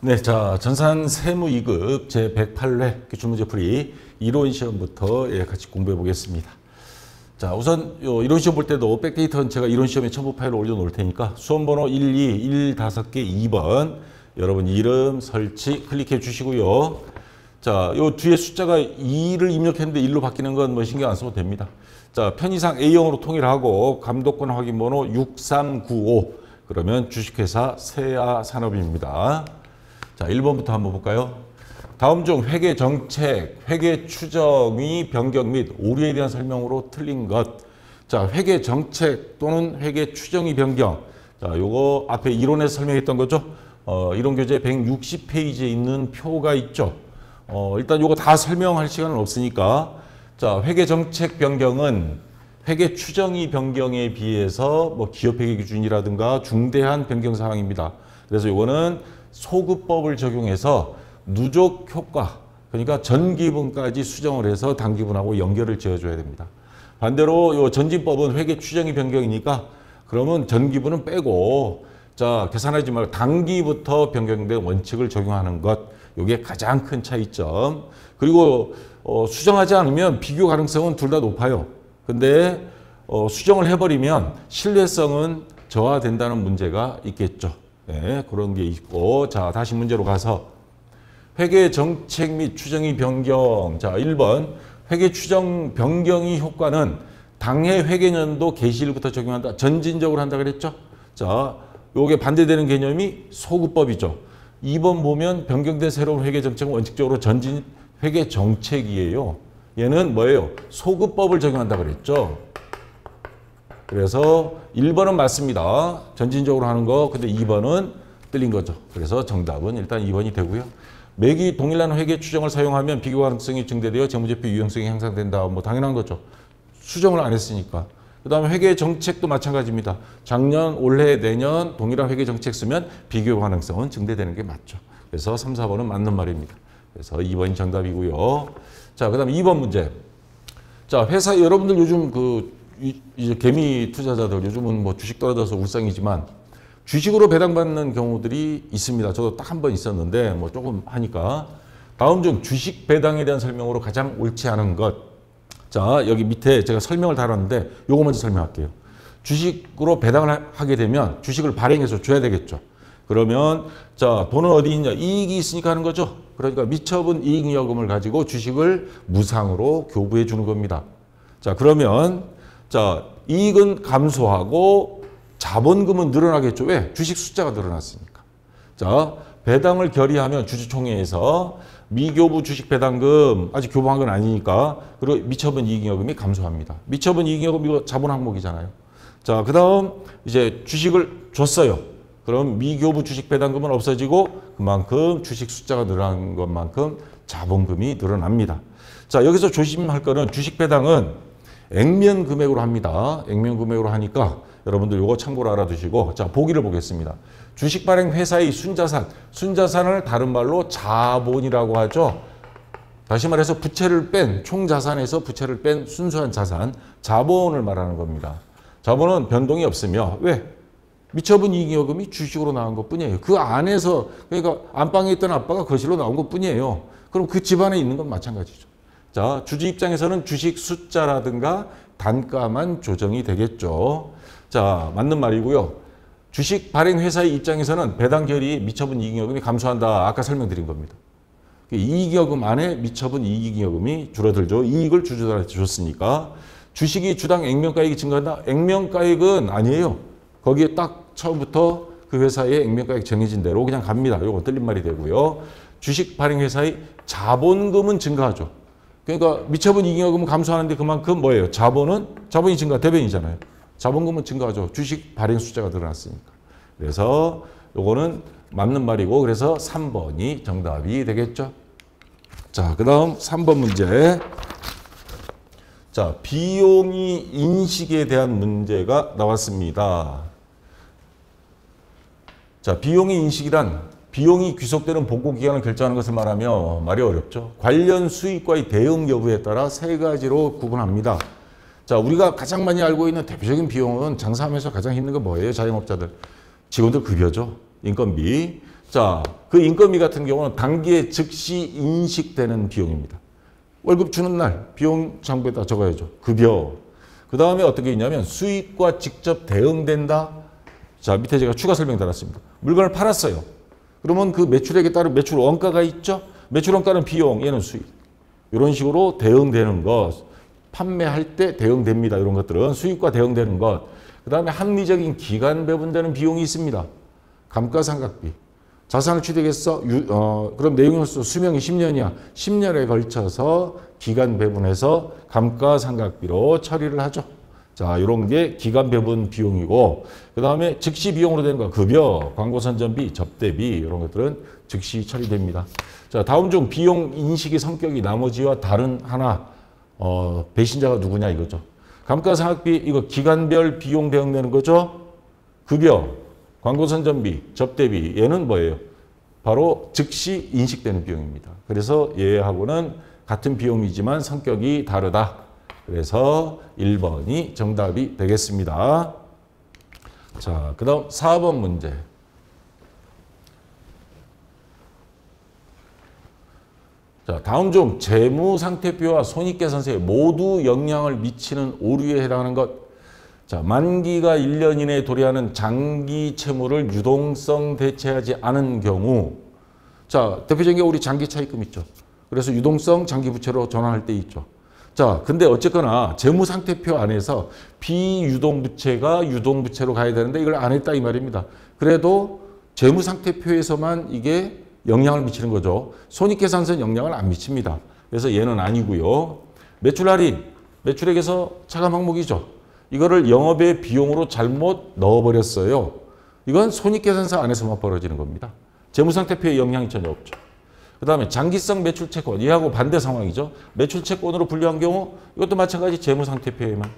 네, 자, 전산 세무 2급 제108회 기출문제 풀이 이론 시험부터 같이 공부해 보겠습니다. 자, 우선 이론 시험 볼 때도 백데이터는 제가 이론 시험에 첨부 파일을 올려놓을 테니까 수험번호 1, 2, 1, 5개, 2번 여러분 이름, 설치 클릭해 주시고요. 자, 요 뒤에 숫자가 2를 입력했는데 1로 바뀌는 건 뭐 신경 안 써도 됩니다. 자, 편의상 A형으로 통일하고 감독권 확인번호 6395 그러면 주식회사 세아산업입니다. 자, 1번부터 한번 볼까요? 다음 중 회계 정책, 회계 추정의 변경 및 오류에 대한 설명으로 틀린 것. 자, 회계 정책 또는 회계 추정의 변경. 자, 요거 앞에 이론에서 설명했던 거죠. 이론 교재 160페이지에 있는 표가 있죠. 일단 요거 다 설명할 시간은 없으니까. 자, 회계 정책 변경은 회계 추정의 변경에 비해서 뭐 기업회계 기준이라든가 중대한 변경 사항입니다. 그래서 요거는 소급법을 적용해서 누적 효과, 그러니까 전기분까지 수정을 해서 단기분하고 연결을 지어줘야 됩니다. 반대로 요 전진법은 회계 추정의 변경이니까 그러면 전기분은 빼고 자 계산하지 말고 단기부터 변경된 원칙을 적용하는 것, 이게 가장 큰 차이점. 그리고 수정하지 않으면 비교 가능성은 둘 다 높아요. 근데 수정을 해버리면 신뢰성은 저하된다는 문제가 있겠죠. 네, 그런 게 있고. 자, 다시 문제로 가서 회계 정책 및 추정의 변경. 자, 1번 회계 추정 변경의 효과는 당해 회계년도 개시일부터 적용한다. 전진적으로 한다 그랬죠? 자, 요게 반대되는 개념이 소급법이죠. 2번 보면 변경된 새로운 회계 정책은 원칙적으로 전진 회계 정책이에요. 얘는 뭐예요? 소급법을 적용한다 그랬죠? 그래서 1번은 맞습니다. 전진적으로 하는 거. 근데 2번은 틀린 거죠. 그래서 정답은 일단 2번이 되고요. 매기 동일한 회계 추정을 사용하면 비교 가능성이 증대되어 재무제표 유용성이 향상된다. 뭐 당연한 거죠. 수정을 안 했으니까. 그 다음에 회계 정책도 마찬가지입니다. 작년, 올해, 내년 동일한 회계 정책 쓰면 비교 가능성은 증대되는 게 맞죠. 그래서 3, 4번은 맞는 말입니다. 그래서 2번이 정답이고요. 자, 그 다음에 2번 문제. 자, 회사 여러분들 요즘 이제 개미 투자자들 요즘은 뭐 주식 떨어져서 울상이지만 주식으로 배당받는 경우들이 있습니다. 저도 딱 한 번 있었는데 뭐 조금 하니까. 다음 중 주식 배당에 대한 설명으로 가장 옳지 않은 것. 자, 여기 밑에 제가 설명을 달았는데 요거 먼저 설명할게요. 주식으로 배당을 하게 되면 주식을 발행해서 줘야 되겠죠. 그러면 자, 돈은 어디 있냐? 이익이 있으니까 하는 거죠. 그러니까 미처분 이익여금을 가지고 주식을 무상으로 교부해 주는 겁니다. 자, 그러면 자, 이익은 감소하고 자본금은 늘어나겠죠. 왜? 주식 숫자가 늘어났으니까. 자, 배당을 결의하면 주주총회에서 미교부 주식 배당금 아직 교부한 건 아니니까 그리고 미처분 이익여금이 감소합니다. 미처분 이익여금 이거 자본 항목이잖아요. 자, 그 다음 이제 주식을 줬어요. 그럼 미교부 주식 배당금은 없어지고 그만큼 주식 숫자가 늘어난 것만큼 자본금이 늘어납니다. 자, 여기서 조심할 거는 주식 배당은 액면 금액으로 합니다. 액면 금액으로 하니까 여러분들 요거 참고로 알아두시고. 자, 보기를 보겠습니다. 주식 발행 회사의 순자산. 순자산을 다른 말로 자본이라고 하죠. 다시 말해서 부채를 뺀, 총자산에서 부채를 뺀 순수한 자산, 자본을 말하는 겁니다. 자본은 변동이 없으며 왜? 미처분 이익여금이 주식으로 나온 것 뿐이에요. 그 안에서 그러니까 안방에 있던 아빠가 거실로 나온 것 뿐이에요. 그럼 그 집안에 있는 건 마찬가지죠. 자, 주주 입장에서는 주식 숫자라든가 단가만 조정이 되겠죠. 자, 맞는 말이고요. 주식 발행 회사의 입장에서는 배당 결의 미처분 이익여금이 감소한다. 아까 설명드린 겁니다. 이익여금 안에 미처분 이익여금이 줄어들죠. 이익을 주주들한테 줬으니까. 주식이 주당 액면가액이 증가한다. 액면가액은 아니에요. 거기에 딱 처음부터 그 회사의 액면가액 정해진 대로 그냥 갑니다. 이거 틀린 말이 되고요. 주식 발행 회사의 자본금은 증가하죠. 그러니까 미처분 이익여금은 감소하는데 그만큼 뭐예요? 자본이 증가, 대변이잖아요. 자본금은 증가하죠. 주식 발행 숫자가 늘어났으니까. 그래서 요거는 맞는 말이고 그래서 3번이 정답이 되겠죠. 자, 그 다음 3번 문제. 자, 비용의 인식에 대한 문제가 나왔습니다. 자, 비용의 인식이란 비용이 귀속되는 복구기간을 결정하는 것을 말하며 말이 어렵죠. 관련 수익과의 대응 여부에 따라 세 가지로 구분합니다. 자, 우리가 가장 많이 알고 있는 대표적인 비용은 장사하면서 가장 힘든 건 뭐예요? 자영업자들. 직원들 급여죠. 인건비. 자, 그 인건비 같은 경우는 당기에 즉시 인식되는 비용입니다. 월급 주는 날 비용 장부에다 적어야죠. 급여. 그 다음에 어떻게 있냐면 수익과 직접 대응된다. 자, 밑에 제가 추가 설명 달았습니다. 물건을 팔았어요. 그러면 그 매출액에 따른 매출 원가가 있죠. 매출 원가는 비용, 얘는 수익. 이런 식으로 대응되는 것. 판매할 때 대응됩니다. 이런 것들은 수익과 대응되는 것. 그 다음에 합리적인 기간 배분되는 비용이 있습니다. 감가상각비. 자산을 취득했어. 그럼 내용으로서 수명이 10년이야. 10년에 걸쳐서 기간 배분해서 감가상각비로 처리를 하죠. 자, 이런 게 기간 배분 비용이고, 그 다음에 즉시 비용으로 되는 거, 급여, 광고 선전비, 접대비, 이런 것들은 즉시 처리됩니다. 자, 다음 중 비용 인식의 성격이 나머지와 다른 하나, 배신자가 누구냐 이거죠. 감가상각비, 이거 기간별 비용 대응되는 거죠. 급여, 광고 선전비, 접대비, 얘는 뭐예요? 바로 즉시 인식되는 비용입니다. 그래서 얘하고는 같은 비용이지만 성격이 다르다. 그래서 1번이 정답이 되겠습니다. 자, 그 다음 4번 문제. 자, 다음 중 재무상태표와 손익계산서에 모두 영향을 미치는 오류에 해당하는 것. 자, 만기가 1년 이내에 도래하는 장기 채무를 유동성 대체하지 않은 경우. 자, 대표적인 게 우리 장기 차입금 있죠. 그래서 유동성 장기 부채로 전환할 때 있죠. 자, 근데 어쨌거나 재무상태표 안에서 비유동부채가 유동부채로 가야 되는데 이걸 안 했다 이 말입니다. 그래도 재무상태표에서만 이게 영향을 미치는 거죠. 손익계산서는 영향을 안 미칩니다. 그래서 얘는 아니고요. 매출 할인, 매출액에서 차감 항목이죠. 이거를 영업의 비용으로 잘못 넣어버렸어요. 이건 손익계산서 안에서만 벌어지는 겁니다. 재무상태표에 영향이 전혀 없죠. 그 다음에 장기성 매출채권, 이하고 반대 상황이죠. 매출채권으로 분류한 경우 이것도 마찬가지 재무상태표에만.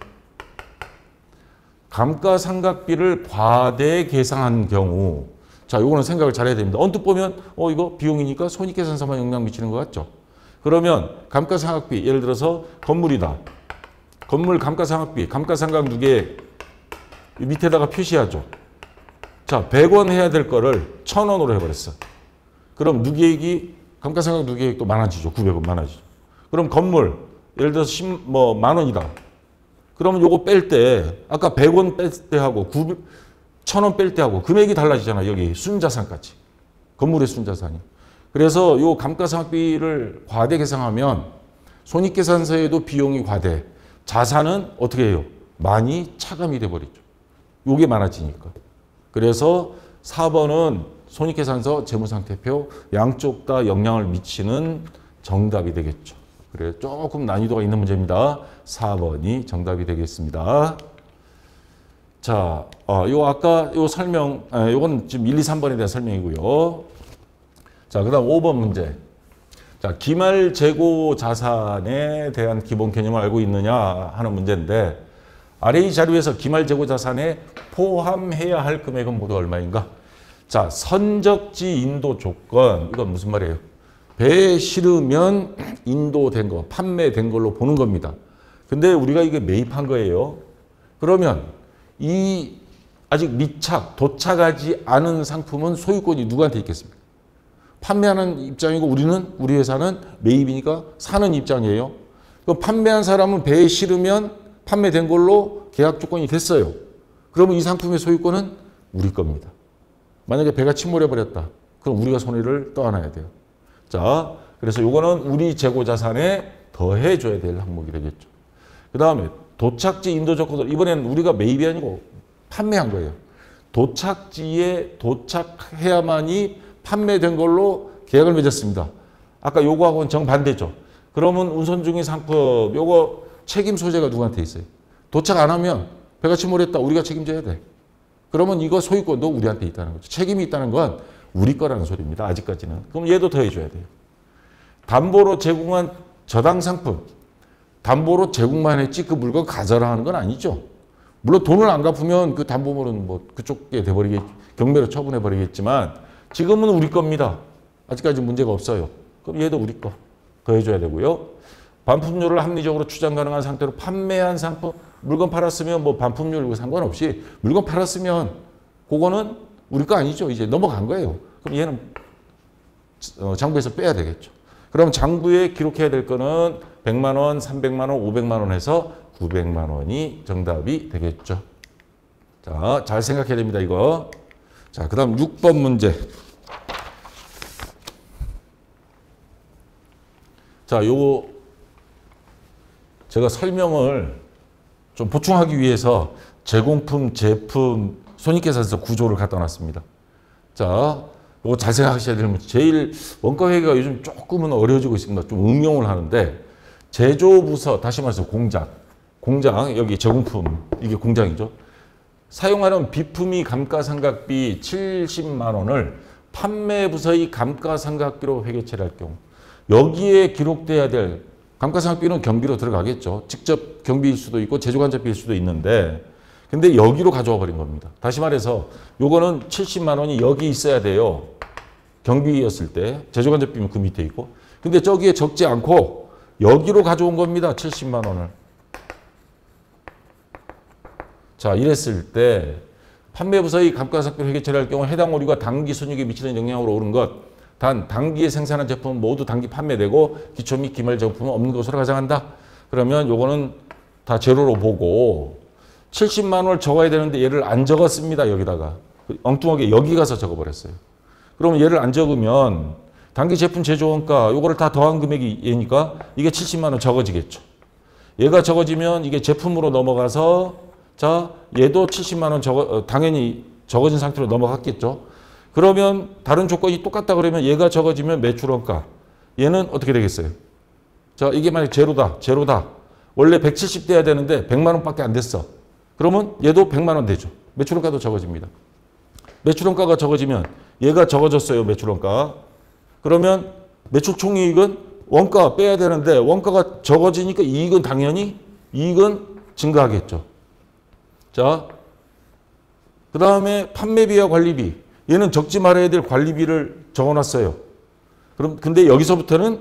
감가상각비를 과대 계상한 경우, 자, 요거는 생각을 잘해야 됩니다. 언뜻 보면 이거 비용이니까 손익계산서만 영향 미치는 것 같죠. 그러면 감가상각비, 예를 들어서 건물이다. 건물 감가상각비, 감가상각 누계 밑에다가 표시하죠. 자, 100원 해야 될 거를 1000원으로 해버렸어. 그럼 누계액이 감가상각 누계액도 많아지죠. 900원 많아지죠. 그럼 건물 예를 들어서 10,000원이다. 그러면 요거 뺄 때 아까 100원 뺄 때 하고 1,000원 뺄 때 하고 금액이 달라지잖아. 여기 순자산까지. 건물의 순자산이. 그래서 요 감가상각비를 과대 계상하면 손익계산서에도 비용이 과대. 자산은 어떻게 해요? 많이 차감이 돼버리죠. 요게 많아지니까. 그래서 4번은 손익계산서, 재무상태표 양쪽 다 영향을 미치는 정답이 되겠죠. 그래, 조금 난이도가 있는 문제입니다. 4번이 정답이 되겠습니다. 자, 요 아까 요 설명, 요건 지금 1, 2, 3번에 대한 설명이고요. 자, 그 다음 5번 문제. 자, 기말 재고 자산에 대한 기본 개념을 알고 있느냐 하는 문제인데, 아래 이 자료에서 기말 재고 자산에 포함해야 할 금액은 모두 얼마인가? 자, 선적지 인도 조건, 이건 무슨 말이에요? 배에 실으면 인도된 거, 판매된 걸로 보는 겁니다. 근데 우리가 이게 매입한 거예요. 그러면 이 아직 미착, 도착하지 않은 상품은 소유권이 누구한테 있겠습니까? 판매하는 입장이고 우리 회사는 매입이니까 사는 입장이에요. 그럼 판매한 사람은 배에 실으면 판매된 걸로 계약 조건이 됐어요. 그러면 이 상품의 소유권은 우리 겁니다. 만약에 배가 침몰해버렸다. 그럼 우리가 손해를 떠안아야 돼요. 자, 그래서 요거는 우리 재고자산에 더해줘야 될 항목이 되겠죠. 그 다음에 도착지 인도 조건들, 이번에는 우리가 매입이 아니고 판매한 거예요. 도착지에 도착해야만이 판매된 걸로 계약을 맺었습니다. 아까 요거하고는 정반대죠. 그러면 운송 중인 상품, 요거 책임 소재가 누구한테 있어요? 도착 안 하면 배가 침몰했다. 우리가 책임져야 돼. 그러면 이거 소유권도 우리한테 있다는 거죠. 책임이 있다는 건 우리 거라는 소리입니다. 아직까지는. 그럼 얘도 더해줘야 돼요. 담보로 제공한 저당 상품. 담보로 제공만 했지 그 물건 가져라 하는 건 아니죠. 물론 돈을 안 갚으면 그 담보물은 뭐 그쪽에 경매로 처분해버리겠지만 지금은 우리 겁니다. 아직까지 문제가 없어요. 그럼 얘도 우리 거 더해줘야 되고요. 반품료를 합리적으로 추정 가능한 상태로 판매한 상품, 물건 팔았으면 뭐 반품료 상관없이 물건 팔았으면 그거는 우리 거 아니죠. 이제 넘어간 거예요. 그럼 얘는 장부에서 빼야 되겠죠. 그럼 장부에 기록해야 될 거는 100만 원, 300만 원, 500만 원 해서 900만 원이 정답이 되겠죠. 자, 잘 생각해야 됩니다, 이거. 자, 그 다음 6번 문제. 자, 요거 제가 설명을 좀 보충하기 위해서 제공품, 제품, 손익계산서 구조를 갖다 놨습니다. 자, 이거 잘 생각하셔야 되는 문제. 제일 원가회계가 요즘 조금은 어려워지고 있습니다. 좀 응용을 하는데 제조부서, 다시 말해서 공장, 여기 제공품, 이게 공장이죠. 사용하는 비품위 감가상각비 70만 원을 판매부서의 감가상각비로 회계처리할 경우 여기에 기록돼야 될 감가상각비는 경비로 들어가겠죠. 직접 경비일 수도 있고 제조간접비일 수도 있는데 근데 여기로 가져와 버린 겁니다. 다시 말해서 요거는 70만 원이 여기 있어야 돼요. 경비였을 때 제조간접비면 그 밑에 있고 근데 저기에 적지 않고 여기로 가져온 겁니다. 70만 원을. 자, 이랬을 때 판매부서의 감가상각비 회계 처리할 경우 해당 오류가 당기 순이익에 미치는 영향으로 오른 것 단 당기에 생산한 제품은 모두 당기 판매되고 기초 및 기말 제품은 없는 것으로 가정한다. 그러면 요거는 다 제로로 보고 70만 원을 적어야 되는데 얘를 안 적었습니다. 여기다가 엉뚱하게 여기 가서 적어버렸어요. 그러면 얘를 안 적으면 당기 제품 제조원가 요거를 다 더한 금액이 얘니까 이게 70만 원 적어지겠죠. 얘가 적어지면 이게 제품으로 넘어가서 자 얘도 70만 원 당연히 적어진 상태로 넘어갔겠죠. 그러면 다른 조건이 똑같다 그러면 얘가 적어지면 매출원가 얘는 어떻게 되겠어요? 자 이게 만약 제로다. 원래 170 돼야 되는데 100만 원밖에 안 됐어. 그러면 얘도 100만 원 되죠. 매출원가도 적어집니다. 매출원가가 적어지면 얘가 적어졌어요. 매출원가. 그러면 매출총이익은 원가 빼야 되는데 원가가 적어지니까 이익은 당연히 이익은 증가하겠죠. 자, 그 다음에 판매비와 관리비. 얘는 적지 말아야 될 관리비를 적어놨어요. 그럼 근데 여기서부터는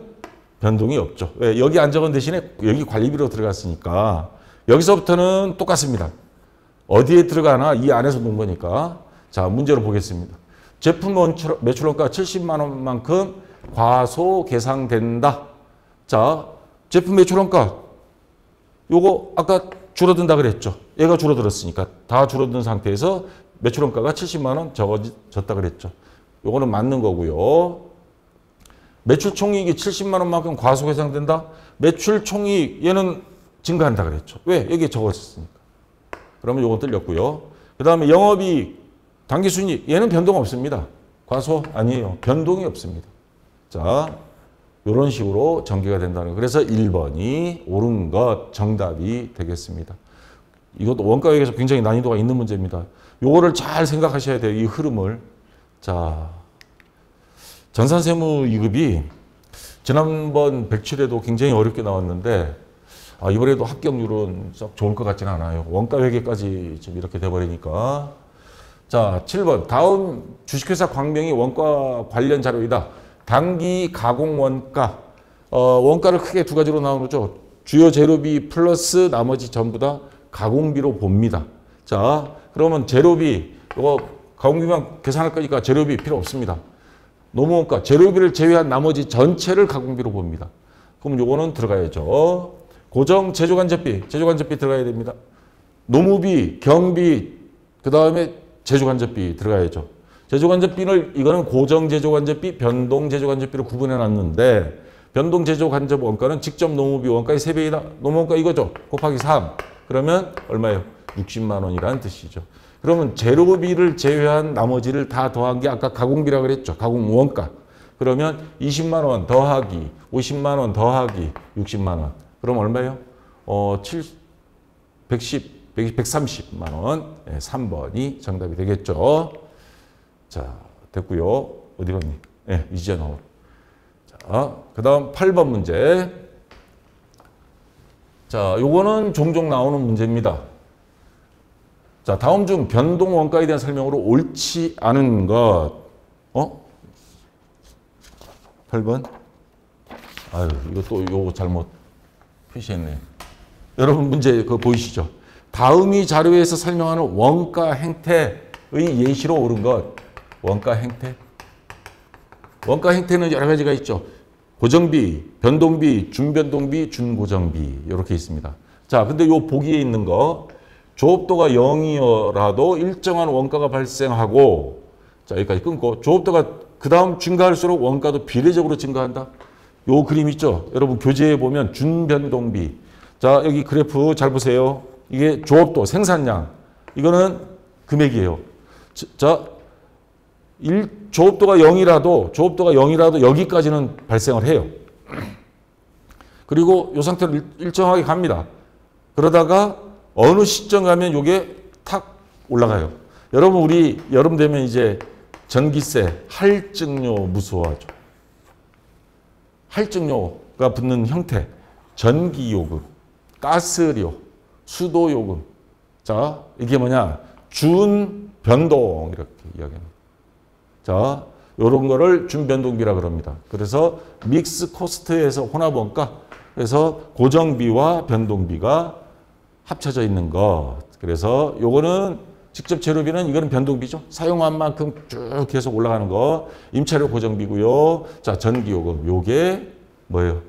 변동이 없죠. 왜? 여기 안 적은 대신에 여기 관리비로 들어갔으니까 여기서부터는 똑같습니다. 어디에 들어가나 이 안에서 놓은 거니까. 자, 문제로 보겠습니다. 제품 매출원가 70만 원만큼 과소계상된다. 자, 제품 매출원가 요거 아까 줄어든다 그랬죠. 얘가 줄어들었으니까 다 줄어든 상태에서 매출원가가 70만 원 적어졌다 그랬죠. 요거는 맞는 거고요. 매출총이익이 70만 원만큼 과소계상된다. 매출총이익 얘는 증가한다 그랬죠. 왜? 여기에 적어졌으니까. 그러면 요건 틀렸고요. 그 다음에 영업이익, 당기순이익 얘는 변동 없습니다. 과소 아니에요. 변동이 없습니다. 자, 이런 식으로 전개가 된다는 거. 그래서 1번이 옳은 것 정답이 되겠습니다. 이것도 원가회계에서 굉장히 난이도가 있는 문제입니다. 요거를 잘 생각하셔야 돼요. 이 흐름을. 자, 전산세무이급이 지난번 107에도 굉장히 어렵게 나왔는데 이번에도 합격률은 썩 좋을 것 같지는 않아요. 원가회계까지 지금 이렇게 돼버리니까. 자, 7번. 다음 주식회사 광명이 원가 관련 자료이다. 당기 가공 원가. 원가를 크게 두 가지로 나누죠. 주요 재료비 플러스 나머지 전부 다 가공비로 봅니다. 자, 그러면 재료비, 이거 가공비만 계산할 거니까 재료비 필요 없습니다. 노무원가, 재료비를 제외한 나머지 전체를 가공비로 봅니다. 그럼 요거는 들어가야죠. 고정 제조간접비 들어가야 됩니다. 노무비, 경비, 그 다음에 제조간접비 들어가야죠. 제조간접비를 이거는 고정 제조간접비, 변동 제조간접비로 구분해 놨는데 변동 제조간접 원가는 직접 노무비 원가의 3배이다. 노무원가 이거죠. 곱하기 3. 그러면 얼마예요? 60만 원이라는 뜻이죠. 그러면 재료비를 제외한 나머지를 다 더한 게 아까 가공비라고 그랬죠. 가공 원가. 그러면 20만 원 더하기 50만 원 더하기 60만 원. 그럼 얼마예요? 130만 원. 네, 3번이 정답이 되겠죠. 자, 됐고요. 어디 갔니? 네, 이제 나오. 자, 그 다음 8번 문제. 자, 요거는 종종 나오는 문제입니다. 자, 다음 중 변동 원가에 대한 설명으로 옳지 않은 것. 8번? 아유, 이거 요거 잘못 표시했네. 여러분 문제 그거 보이시죠? 다음이 자료에서 설명하는 원가 행태의 예시로 옳은 것. 원가 행태. 원가 형태는 여러 가지가 있죠. 고정비, 변동비, 준변동비, 준고정비 이렇게 있습니다. 자, 근데 요 보기에 있는 거 조업도가 0이어라도 일정한 원가가 발생하고 자, 여기까지 끊고 조업도가 그 다음 증가할수록 원가도 비례적으로 증가한다. 요 그림 있죠? 여러분 교재에 보면 준변동비. 자, 여기 그래프 잘 보세요. 이게 조업도, 생산량. 이거는 금액이에요. 자, 조업도가 0이라도 여기까지는 발생을 해요. 그리고 이 상태로 일정하게 갑니다. 그러다가 어느 시점 가면 이게 탁 올라가요. 여러분 우리 여름 되면 이제 전기세, 할증료 무서워하죠. 할증료가 붙는 형태, 전기요금, 가스료, 수도요금. 자, 이게 뭐냐? 준변동 이렇게 이야기합니다. 자, 요런 거를 준변동비라 그럽니다. 그래서 믹스 코스트에서 혼합원가, 그래서 고정비와 변동비가 합쳐져 있는 것. 그래서 요거는 직접 재료비는 이거는 변동비죠. 사용한 만큼 쭉 계속 올라가는 거. 임차료 고정비고요. 자, 전기요금. 요게 뭐예요?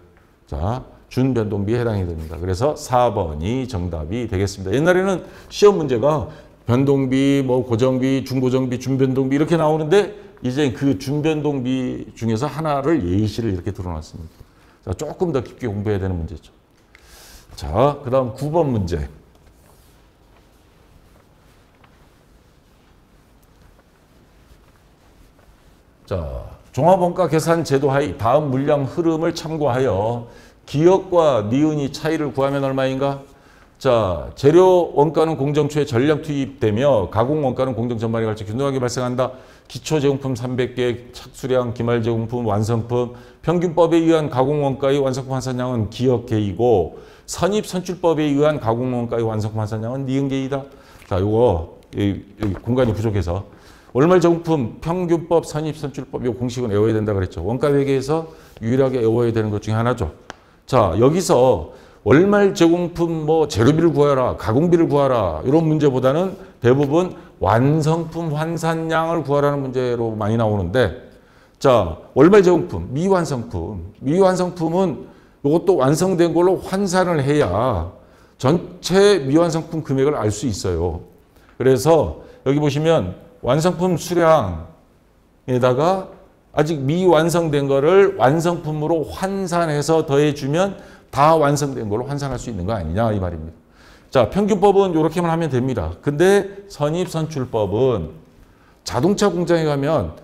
자, 준변동비에 해당이 됩니다. 그래서 4번이 정답이 되겠습니다. 옛날에는 시험 문제가 변동비, 뭐 고정비, 중고정비, 준변동비 이렇게 나오는데 이제 그 준변동비 중에서 하나를 예시를 이렇게 들어놨습니다. 자, 조금 더 깊게 공부해야 되는 문제죠. 자, 그 다음 9번 문제. 자, 종합원가 계산 제도 하에 다음 물량 흐름을 참고하여 기역과 니은이 차이를 구하면 얼마인가? 자, 재료 원가는 공정초에 전량 투입되며 가공 원가는 공정 전반에 걸쳐 균등하게 발생한다. 기초 제공품 300개, 착수량, 기말 제공품, 완성품, 평균법에 의한 가공 원가의 완성품 환산량은 기역계이고 선입 선출법에 의한 가공 원가의 완성품 환산량은 니은계이다. 자, 요거 여기 공간이 부족해서 월말 제공품 평균법, 선입 선출법 요 공식은 외워야 된다 그랬죠. 원가 회계에서 유일하게 외워야 되는 것 중에 하나죠. 자, 여기서 월말 제공품 뭐 재료비를 구하라, 가공비를 구하라 이런 문제보다는 대부분 완성품 환산량을 구하라는 문제로 많이 나오는데 자, 월말 제공품, 미완성품은 이것도 완성된 걸로 환산을 해야 전체 미완성품 금액을 알 수 있어요. 그래서 여기 보시면 완성품 수량에다가 아직 미완성된 거를 완성품으로 환산해서 더해주면 다 완성된 걸로 환산할 수 있는 거 아니냐 이 말입니다. 자, 평균법은 이렇게만 하면 됩니다. 근데 선입선출법은 자동차 공장에 가면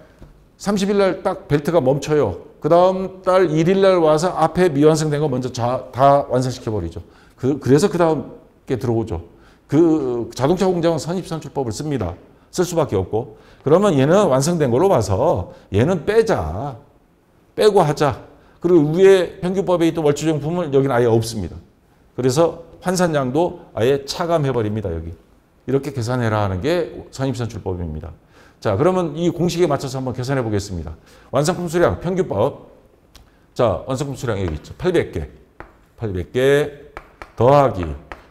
30일 날 딱 벨트가 멈춰요. 그 다음 달 1일 날 와서 앞에 미완성된 거 먼저 다 완성시켜버리죠. 그래서 그 다음 게 들어오죠. 그 자동차 공장은 선입선출법을 씁니다. 쓸 수밖에 없고. 그러면 얘는 완성된 걸로 봐서 얘는 빼자. 빼고 하자. 그리고 위에 평균법에 있던 월초정품은 여기는 아예 없습니다. 그래서 환산량도 아예 차감해버립니다. 여기. 이렇게 계산해라 하는 게 선입선출법입니다. 자, 그러면 이 공식에 맞춰서 한번 계산해 보겠습니다. 완성품 수량 평균법. 자, 완성품 수량 여기 있죠. 800개. 800개 더하기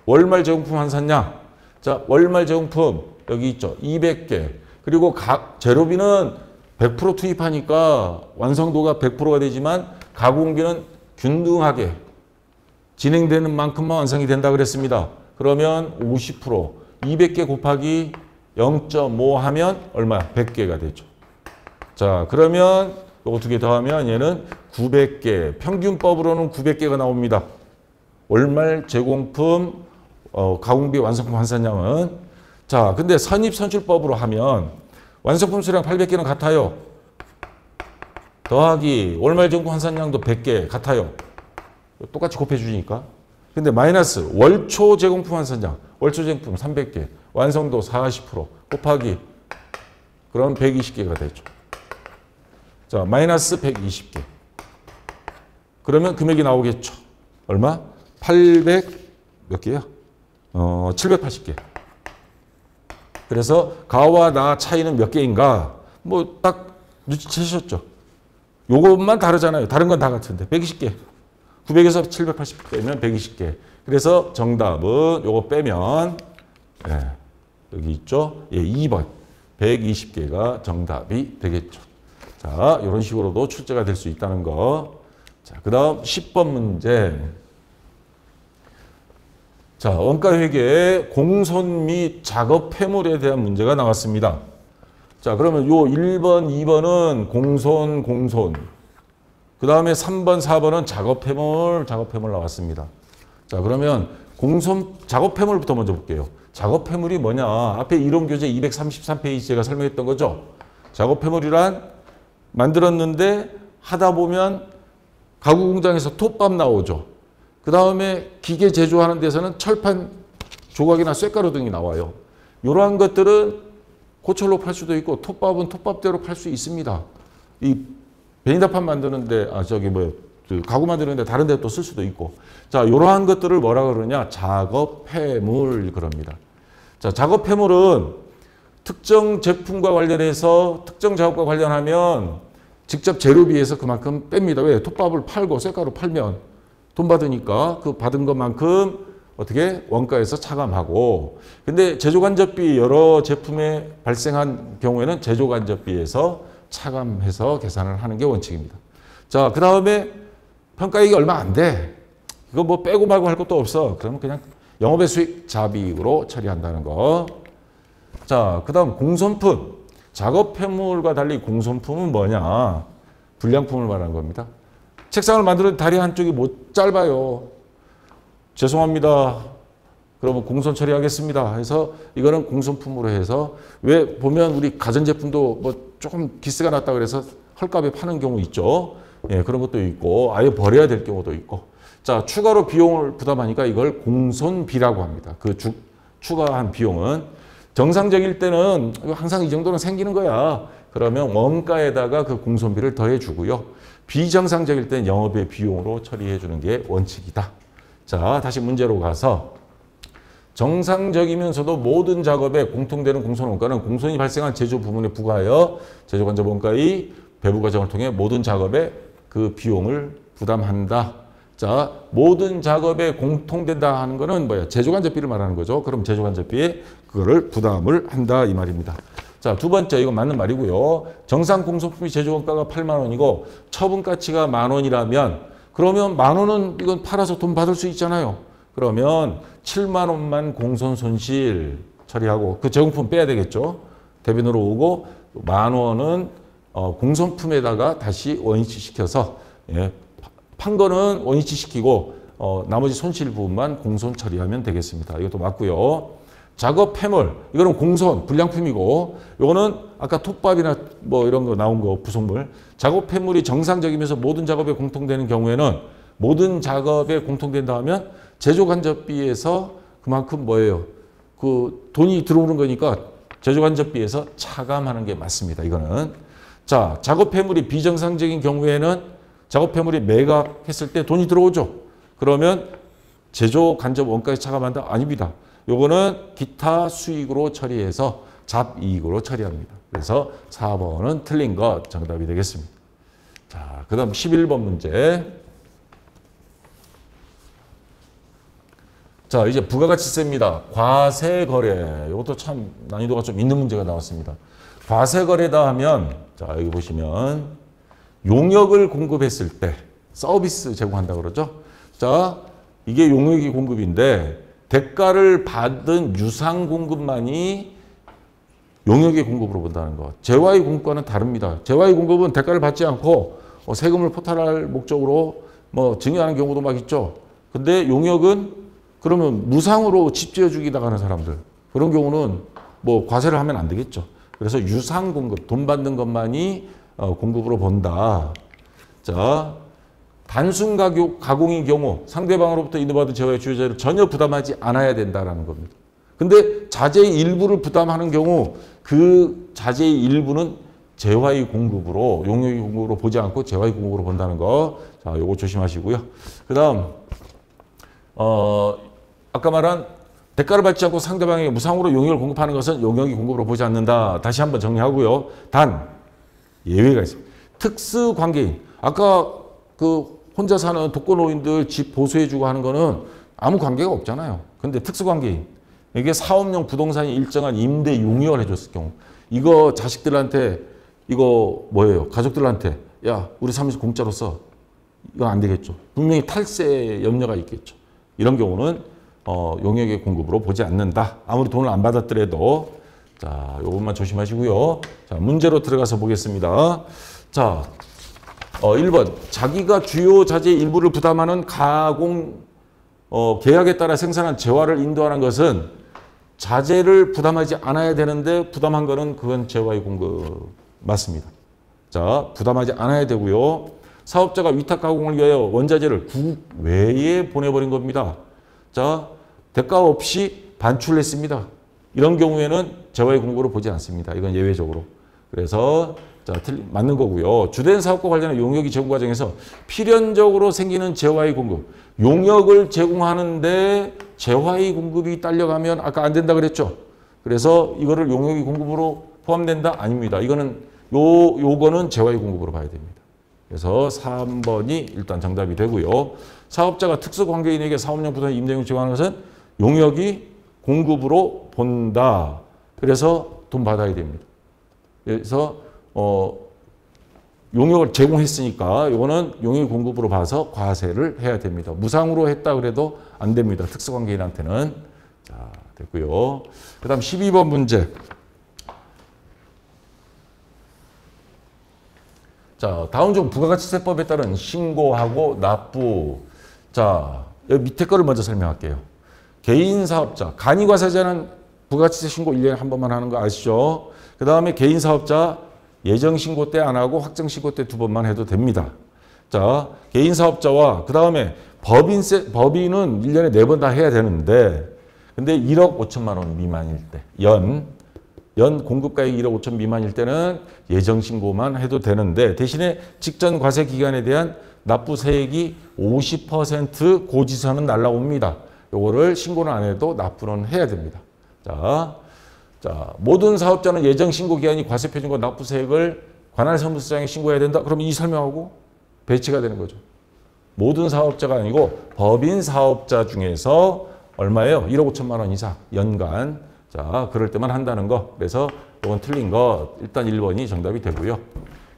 월말 제공품 환산량. 자, 월말 제공품 여기 있죠. 200개. 그리고 각 재료비는 100% 투입하니까 완성도가 100%가 되지만 가공비는 균등하게 진행되는 만큼만 완성이 된다 그랬습니다. 그러면 50%, 200개 곱하기 0.5 하면 얼마야? 100개가 되죠. 자, 그러면 요거 두 개 더하면 얘는 900개. 평균법으로는 900개가 나옵니다. 월말 제공품, 가공비 완성품 환산량은. 자, 근데 선입선출법으로 하면 완성품 수량 800개는 같아요. 더하기 월말 제공품 환산량도 100개 같아요. 똑같이 곱해주니까. 근데 마이너스 월초 제공품 환산량, 월초 제공품 300개, 완성도 40% 곱하기 그럼 120개가 되죠. 자, 마이너스 120개. 그러면 금액이 나오겠죠. 얼마? 800 몇 개야? 780개. 그래서 가와 나 차이는 몇 개인가? 뭐 딱 눈치채셨죠. 요것만 다르잖아요. 다른 건 다 같은데 120개. 900에서 780 빼면 120개. 그래서 정답은 요거 빼면 여기 있죠. 예, 2번 120개가 정답이 되겠죠. 자, 이런 식으로도 출제가 될 수 있다는 거. 자, 그 다음 10번 문제. 자, 원가회계에 공손 및 작업 폐물에 대한 문제가 나왔습니다. 자, 그러면 요 1번, 2번은 공손. 그 다음에 3번, 4번은 작업 폐물 나왔습니다. 자, 그러면 작업 폐물부터 먼저 볼게요. 작업 폐물이 뭐냐? 앞에 이론교재 233페이지 제가 설명했던 거죠. 작업 폐물이란 만들었는데 하다 보면 가구 공장에서 톱밥 나오죠. 그 다음에 기계 제조하는 데서는 철판 조각이나 쇳가루 등이 나와요. 이러한 것들은 고철로 팔 수도 있고 톱밥은 톱밥대로 팔 수 있습니다. 이 베니다판 만드는데 가구 만드는데 다른 데 또 쓸 수도 있고. 자, 이러한 것들을 뭐라 그러냐? 작업 폐물 그럽니다. 자, 작업 폐물은 특정 제품과 관련해서 특정 작업과 관련하면 직접 재료비에서 그만큼 뺍니다. 왜? 톱밥을 팔고 쇳가루 팔면 돈 받으니까 그 받은 것만큼 어떻게 원가에서 차감하고. 근데 제조간접비 여러 제품에 발생한 경우에는 제조간접비에서 차감해서 계산을 하는 게 원칙입니다. 자, 그 다음에 평가액이 얼마 안 돼. 이거 뭐 빼고 말고 할 것도 없어. 그러면 그냥 영업의 수익 자비익으로 처리한다는 거. 자, 그 다음 공손품. 작업 폐물과 달리 공손품은 뭐냐? 불량품을 말하는 겁니다. 책상을 만드는 다리 한쪽이 못 짧아요. 죄송합니다. 그러면 공손 처리하겠습니다. 해서 이거는 공손품으로 해서 왜 보면 우리 가전제품도 뭐 조금 기스가 났다 그래서 헐값에 파는 경우 있죠. 예, 그런 것도 있고 아예 버려야 될 경우도 있고. 자, 추가로 비용을 부담하니까 이걸 공손비라고 합니다. 그 추가한 비용은 정상적일 때는 항상 이 정도는 생기는 거야. 그러면 원가에다가 그 공손비를 더해 주고요. 비정상적일 때는 영업의 비용으로 처리해 주는 게 원칙이다. 자, 다시 문제로 가서 정상적이면서도 모든 작업에 공통되는 공손원가는 공손이 발생한 제조 부문에 부과하여 제조간접 원가의 배부 과정을 통해 모든 작업에 그 비용을 부담한다. 자, 모든 작업에 공통된다 하는 거는 뭐야? 제조간접비를 말하는 거죠. 그럼 제조간접비에 그거를 부담을 한다 이 말입니다. 자, 두 번째 이건 맞는 말이고요. 정상 공소품이 제조원가가 8만 원이고 처분가치가 10,000원이라면 그러면 10,000원은 이건 팔아서 돈 받을 수 있잖아요. 그러면 7만 원만 공손 손실 처리하고 그 제공품 빼야 되겠죠. 대변으로 오고 10,000원은 공손품에다가 다시 원위치 시켜서 판 거는 원위치 시키고 나머지 손실 부분만 공손 처리하면 되겠습니다. 이것도 맞고요. 작업 폐물 이거는 공손 불량품이고 요거는 아까 톱밥이나 뭐 이런 거 나온 거 부속물. 작업 폐물이 정상적이면서 모든 작업에 공통되는 경우에는 모든 작업에 공통된다 하면 제조간접비에서 그만큼 뭐예요? 그 돈이 들어오는 거니까 제조간접비에서 차감하는 게 맞습니다. 이거는. 자, 작업 폐물이 비정상적인 경우에는 작업 폐물이 매각했을 때 돈이 들어오죠. 그러면 제조간접 원가에 차감한다? 아닙니다. 요거는 기타 수익으로 처리해서 잡이익으로 처리합니다. 그래서 4번은 틀린 것 정답이 되겠습니다. 자, 그 다음 11번 문제. 자, 이제 부가가치세입니다. 과세거래. 이것도 참 난이도가 좀 있는 문제가 나왔습니다. 과세거래다 하면, 자, 여기 보시면, 용역을 공급했을 때 서비스 제공한다고 그러죠. 자, 이게 용역이 공급인데, 대가를 받은 유상 공급만이 용역의 공급으로 본다는 것. 재화의 공급과는 다릅니다. 재화의 공급은 대가를 받지 않고 세금을 포탈할 목적으로 뭐 증여하는 경우도 막 있죠. 근데 용역은 그러면 무상으로 집 지어주기 나가는 사람들. 그런 경우는 뭐 과세를 하면 안 되겠죠. 그래서 유상 공급, 돈 받는 것만이 공급으로 본다. 자, 단순 가공인 경우 상대방으로부터 인도받은 재화의 주유자를 전혀 부담하지 않아야 된다는 겁니다. 근데 자재의 일부를 부담하는 경우 그 자재의 일부는 재화의 공급으로 용역의 공급으로 보지 않고 재화의 공급으로 본다는 거. 자, 요거 조심하시고요. 그다음 아까 말한 대가를 받지 않고 상대방에게 무상으로 용역을 공급하는 것은 용역의 공급으로 보지 않는다. 다시 한번 정리하고요. 단 예외가 있습니다. 특수관계인. 아까 그 혼자 사는 독거노인들 집 보수해주고 하는 거는 아무 관계가 없잖아요. 근데 특수관계인. 이게 사업용 부동산이 일정한 임대 용역을 해줬을 경우. 이거 자식들한테 이거 뭐예요? 가족들한테 야, 우리 사무실 공짜로 써. 이건 안 되겠죠. 분명히 탈세 염려가 있겠죠. 이런 경우는 용역의 공급으로 보지 않는다. 아무리 돈을 안 받았더라도 자, 요것만 조심하시고요. 자, 문제로 들어가서 보겠습니다. 자, 1번 자기가 주요 자재 일부를 부담하는 가공 계약에 따라 생산한 재화를 인도하는 것은 자재를 부담하지 않아야 되는데 부담한 거는 그건 재화의 공급 맞습니다. 자, 부담하지 않아야 되고요. 사업자가 위탁 가공을 위하여 원자재를 국외에 보내버린 겁니다. 자, 대가 없이 반출했습니다. 이런 경우에는 재화의 공급으로 보지 않습니다. 이건 예외적으로. 그래서 자, 맞는 거고요. 주된 사업과 관련한 용역이 제공 과정에서 필연적으로 생기는 재화의 공급. 용역을 제공하는데 재화의 공급이 딸려가면 아까 안 된다 그랬죠. 그래서 이거를 용역의 공급으로 포함된다? 아닙니다. 이거는 요거는 재화의 공급으로 봐야 됩니다. 그래서 3번이 일단 정답이 되고요. 사업자가 특수관계인에게 사업용 부담 임대용 제공하는 것은 용역이 공급으로 본다. 그래서 돈 받아야 됩니다. 그래서 용역을 제공했으니까 이거는 용역 공급으로 봐서 과세를 해야 됩니다. 무상으로 했다 그래도 안 됩니다. 특수관계인한테는. 자, 됐고요. 그 다음 12번 문제. 자, 다음 중 부가가치세법에 따른 신고하고 납부. 자, 여기 밑에 거를 먼저 설명할게요. 개인사업자, 간이과세자는 부가가치세 신고 1년에 한 번만 하는 거 아시죠? 그 다음에 개인사업자 예정신고 때 안 하고 확정신고 때 2번만 해도 됩니다. 자, 개인사업자와 그 다음에 법인은 1년에 4번 다 해야 되는데 근데 1억 5천만 원 미만일 때 연 공급가액 1억 5천 미만일 때는 예정신고만 해도 되는데 대신에 직전 과세 기간에 대한 납부세액이 50% 고지서는 날라옵니다. 요거를 신고는 안 해도 납부는 해야 됩니다. 자, 모든 사업자는 예정신고 기한이 과세표준과 납부세액을 관할사무소장에 신고해야 된다. 그럼 이 설명하고 배치가 되는 거죠. 모든 사업자가 아니고 법인 사업자 중에서 얼마예요? 1억 5천만 원 이상 연간. 자, 그럴 때만 한다는 거. 그래서 이건 틀린 거. 일단 1번이 정답이 되고요.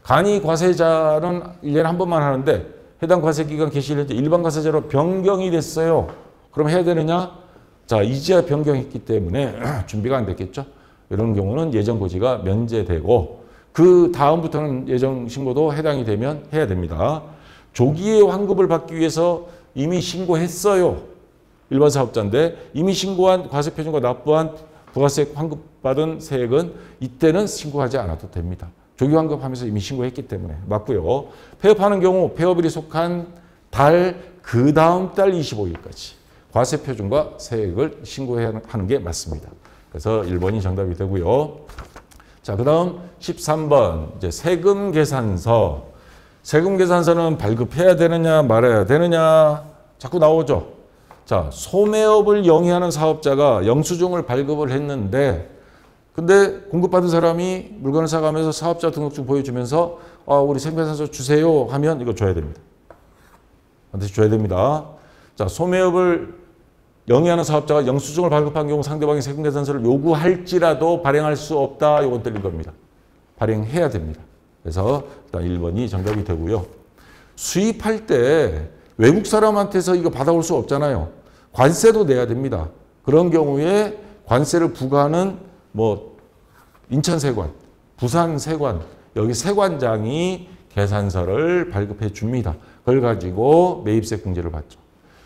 간이과세자는 1년에 한 번만 하는데 해당 과세기간 개시일 현재 일반 과세자로 변경이 됐어요. 그럼 해야 되느냐? 자, 이제야 변경했기 때문에 준비가 안 됐겠죠. 이런 경우는 예정고지가 면제되고 그 다음부터는 예정신고도 해당이 되면 해야 됩니다. 조기에 환급을 받기 위해서 이미 신고했어요. 일반 사업자인데 이미 신고한 과세표준과 납부한 부가세 환급받은 세액은 이때는 신고하지 않아도 됩니다. 조기 환급하면서 이미 신고했기 때문에 맞고요. 폐업하는 경우 폐업일이 속한 달 그 다음 달 25일까지 과세표준과 세액을 신고해야 하는 게 맞습니다. 그래서 1번이 정답이 되고요. 자, 그 다음 13번 이제 세금 계산서. 세금 계산서는 발급해야 되느냐 말아야 되느냐 자꾸 나오죠. 자, 소매업을 영위하는 사업자가 영수증을 발급을 했는데 근데 공급받은 사람이 물건을 사가면서 사업자 등록증 보여주면서 우리 세금계산서 주세요 하면 이거 줘야 됩니다. 반드시 줘야 됩니다. 자, 소매업을 영위하는 사업자가 영수증을 발급한 경우 상대방이 세금계산서를 요구할지라도 발행할 수 없다. 이건 틀린 겁니다. 발행해야 됩니다. 그래서 일단 1번이 정답이 되고요. 수입할 때 외국 사람한테서 이거 받아올 수 없잖아요. 관세도 내야 됩니다. 그런 경우에 관세를 부과하는 인천세관, 부산세관, 여기 세관장이 계산서를 발급해 줍니다. 그걸 가지고 매입세 공제를 받죠.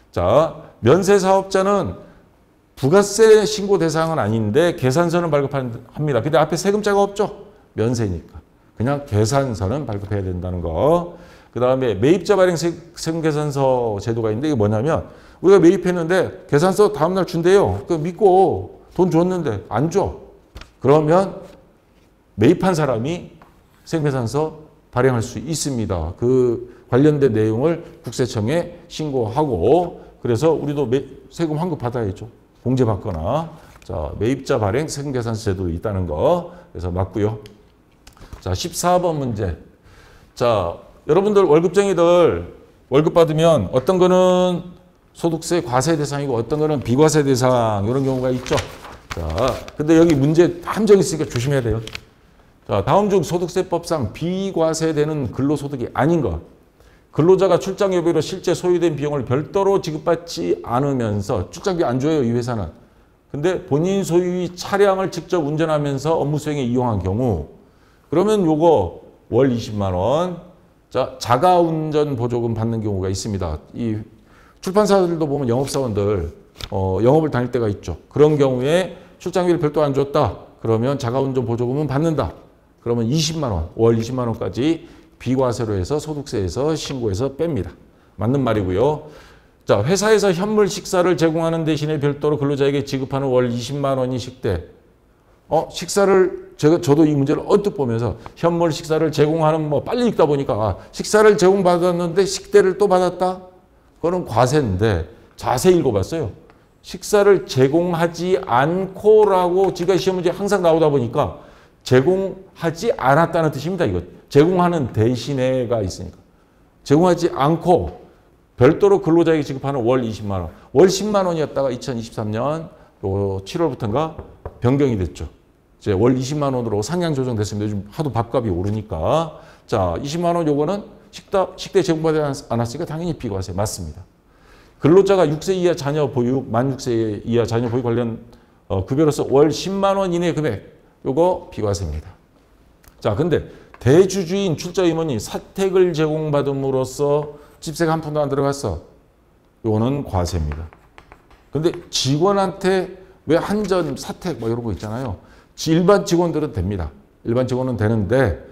자, 면세사업자는 부가세 신고 대상은 아닌데 계산서는 발급합니다. 근데 앞에 세금자가 없죠? 면세니까. 그냥 계산서는 발급해야 된다는 거. 그 다음에 매입자 발행 세금계산서 제도가 있는데 이게 뭐냐면 우리가 매입했는데 계산서 다음날 준대요. 그 믿고 돈 줬는데 안 줘. 그러면 매입한 사람이 세금계산서 발행할 수 있습니다. 그 관련된 내용을 국세청에 신고하고 그래서 우리도 세금 환급 받아야죠. 공제 받거나. 자, 매입자 발행 세금계산서 제도도 있다는 거. 그래서 맞고요. 자, 14번 문제. 자, 여러분들 월급쟁이들 월급 받으면 어떤 거는 소득세 과세 대상이고 어떤 거는 비과세 대상 이런 경우가 있죠. 자, 근데 여기 문제 함정이 있으니까 조심해야 돼요. 자, 다음 중 소득세법상 비과세되는 근로소득이 아닌 것. 근로자가 출장 여비로 실제 소요된 비용을 별도로 지급받지 않으면서 출장비 안 줘요, 이 회사는. 근데 본인 소유의 차량을 직접 운전하면서 업무 수행에 이용한 경우 그러면 요거 월 20만 원. 자, 자가운전 보조금 받는 경우가 있습니다. 이 출판사들도 보면 영업사원들 영업을 다닐 때가 있죠. 그런 경우에 출장비를 별도 안 줬다. 그러면 자가운전 보조금은 받는다. 그러면 20만 원, 월 20만 원까지 비과세로 해서 소득세에서 신고해서 뺍니다. 맞는 말이고요. 자, 회사에서 현물 식사를 제공하는 대신에 별도로 근로자에게 지급하는 월 20만 원이 식대. 식사를 저도 이 문제를 언뜻 보면서 현물 식사를 제공하는 빨리 읽다 보니까 식사를 제공받았는데 식대를 또 받았다? 그거는 과세인데 자세히 읽어봤어요. 식사를 제공하지 않고라고 지가 시험 문제 항상 나오다 보니까 제공하지 않았다는 뜻입니다. 이거 제공하는 대신에가 있으니까 제공하지 않고 별도로 근로자에게 지급하는 월 20만 원, 월 10만 원이었다가 2023년 7월부터인가 변경이 됐죠. 이제 월 20만 원으로 상향 조정됐습니다. 요즘 하도 밥값이 오르니까. 자, 20만 원 요거는 식대 제공받지 않았으니까 당연히 비과세 맞습니다. 근로자가 6세 이하 자녀 보육, 만 6세 이하 자녀 보육 관련 급여로서 월 10만 원 이내 금액 요거 비과세입니다. 자, 근데 대주주인 출자 임원이 사택을 제공받음으로써 집세가 한 푼도 안 들어갔어. 요거는 과세입니다. 근데 직원한테 왜 한전, 사택 이런 거 있잖아요. 일반 직원들은 됩니다. 일반 직원은 되는데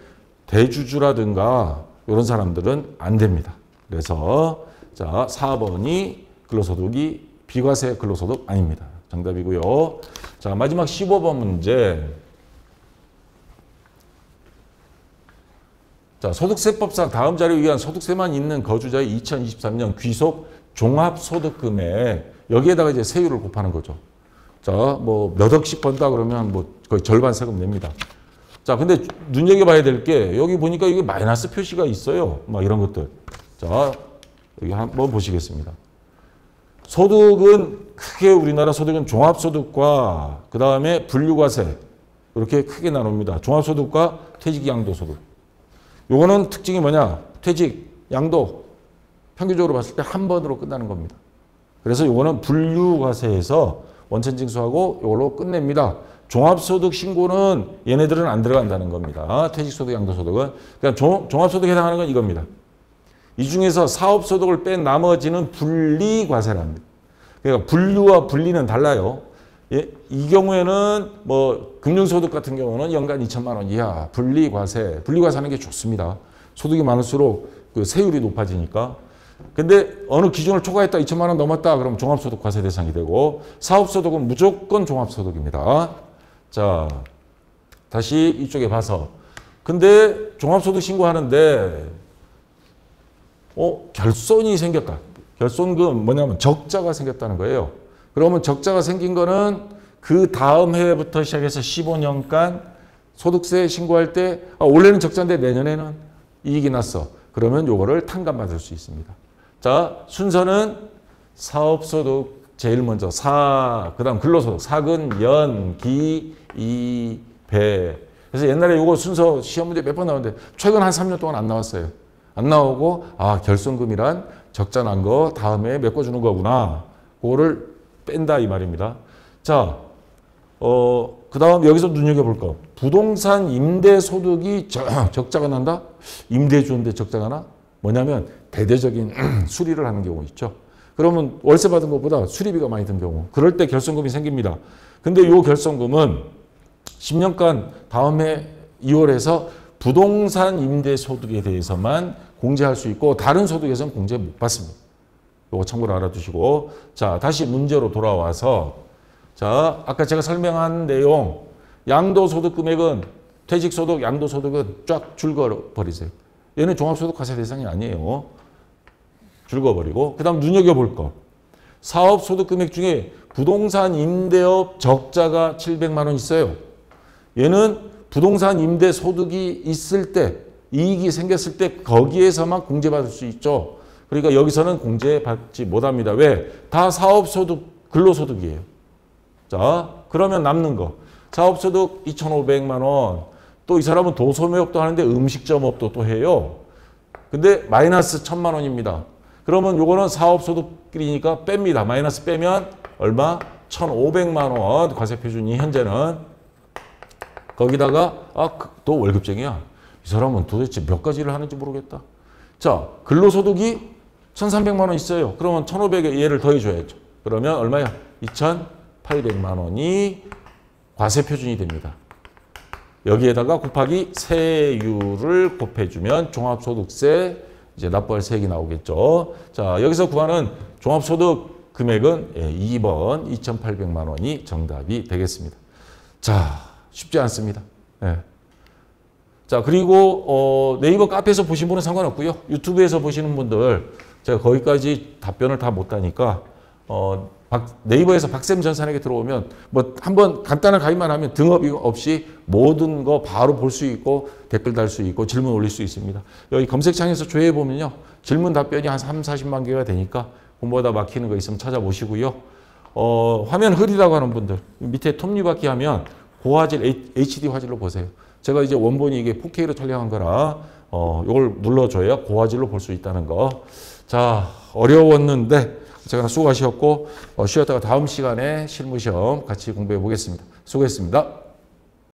대주주라든가 이런 사람들은 안 됩니다. 그래서 자, 4번이 근로소득이 비과세 근로소득 아닙니다. 정답이고요. 자, 마지막 15번 문제. 자, 소득세법상 다음 자료에 의한 소득세만 있는 거주자의 2023년 귀속 종합소득금액 여기에다가 이제 세율을 곱하는 거죠. 자, 몇 억씩 번다 그러면 거의 절반 세금 냅니다. 자, 근데 눈여겨봐야 될 게 여기 보니까 이게 마이너스 표시가 있어요. 이런 것들. 자, 여기 한번 보시겠습니다. 소득은 크게 우리나라 소득은 종합소득과 그 다음에 분류과세 이렇게 크게 나눕니다. 종합소득과 퇴직 양도소득. 요거는 특징이 뭐냐? 퇴직, 양도 평균적으로 봤을 때 한 번으로 끝나는 겁니다. 그래서 요거는 분류과세에서 원천징수하고 요걸로 끝냅니다. 종합소득 신고는 얘네들은 안 들어간다는 겁니다. 퇴직소득, 양도소득은. 그러니까 종합소득에 해당하는 건 이겁니다. 이 중에서 사업소득을 뺀 나머지는 분리과세랍니다. 그러니까 분류와 분리는 달라요. 예? 이 경우에는 금융소득 같은 경우는 연간 2천만 원 이하 분리과세 하는 게 좋습니다. 소득이 많을수록 그 세율이 높아지니까. 근데 어느 기준을 초과했다 2천만 원 넘었다 그러면 종합소득 과세 대상이 되고 사업소득은 무조건 종합소득입니다. 자, 다시 이쪽에 봐서 근데 종합소득 신고하는데 결손이 생겼다. 결손금 뭐냐면 적자가 생겼다는 거예요. 그러면 적자가 생긴 거는 그 다음 해부터 시작해서 15년간 소득세 신고할 때 올해는 적자인데 내년에는 이익이 났어. 그러면 요거를 탕감받을 수 있습니다. 자, 순서는 사업소득 제일 먼저 그 다음 근로소득 사근, 연, 기, 이, 배. 그래서 옛날에 요거 순서 시험 문제 몇 번 나오는데 최근 한 3년 동안 안 나왔어요. 안 나오고 결손금이란 적자 난 거 다음에 메꿔주는 거구나. 그거를 뺀다 이 말입니다. 자, 그 다음 여기서 눈여겨볼 거. 부동산 임대소득이 적자가 난다? 임대주인데 적자가 나? 뭐냐면 대대적인 수리를 하는 경우 있죠. 그러면 월세 받은 것보다 수리비가 많이 든 경우. 그럴 때 결손금이 생깁니다. 근데 이 결손금은 10년간 다음 해 2월에서 부동산 임대소득에 대해서만 공제할 수 있고 다른 소득에서는 공제 못 받습니다. 이거 참고로 알아두시고. 자, 다시 문제로 돌아와서 자, 아까 제가 설명한 내용 양도소득 금액은 퇴직소득, 양도소득은 쫙 줄거버리세요. 얘는 종합소득 과세 대상이 아니에요. 줄거버리고 그 다음 눈여겨볼 거. 사업소득 금액 중에 부동산 임대업 적자가 700만 원 있어요. 얘는 부동산 임대 소득이 있을 때 이익이 생겼을 때 거기에서만 공제받을 수 있죠. 그러니까 여기서는 공제받지 못합니다. 왜? 다 사업소득, 근로소득이에요. 자, 그러면 남는 거. 사업소득 2,500만 원, 또 이 사람은 도소매업도 하는데 음식점업도 또 해요. 근데 마이너스 1,000만 원입니다. 그러면 요거는 사업소득끼리니까 뺍니다. 마이너스 빼면 얼마? 1,500만 원 과세표준이 현재는. 거기다가 또 월급쟁이야. 이 사람은 도대체 몇 가지를 하는지 모르겠다. 자, 근로소득이 1,300만 원 있어요. 그러면 1,500에 얘를 더해줘야죠. 그러면 얼마야? 2,800만 원이 과세표준이 됩니다. 여기에다가 곱하기 세율을 곱해주면 종합소득세 이제 납부할 세액이 나오겠죠. 자, 여기서 구하는 종합소득 금액은 2번 2,800만 원이 정답이 되겠습니다. 자, 쉽지 않습니다. 예. 자, 그리고 네이버 카페에서 보신 분은 상관없고요. 유튜브에서 보시는 분들 제가 거기까지 답변을 다 못하니까 네이버에서 박쌤 전산에게 들어오면 뭐 한번 간단한 가입만 하면 등업이 없이 모든 거 바로 볼 수 있고 댓글 달 수 있고 질문 올릴 수 있습니다. 여기 검색창에서 조회해 보면요. 질문 답변이 한 3, 40만 개가 되니까 공부하다 막히는 거 있으면 찾아보시고요. 화면 흐리다고 하는 분들 밑에 톱니바퀴 하면 고화질 HD 화질로 보세요. 제가 이제 원본이 이게 4K로 촬영한 거라 이걸 눌러줘야 고화질로 볼 수 있다는 거. 자, 어려웠는데 제가 수고하셨고 쉬었다가 다음 시간에 실무시험 같이 공부해 보겠습니다. 수고했습니다.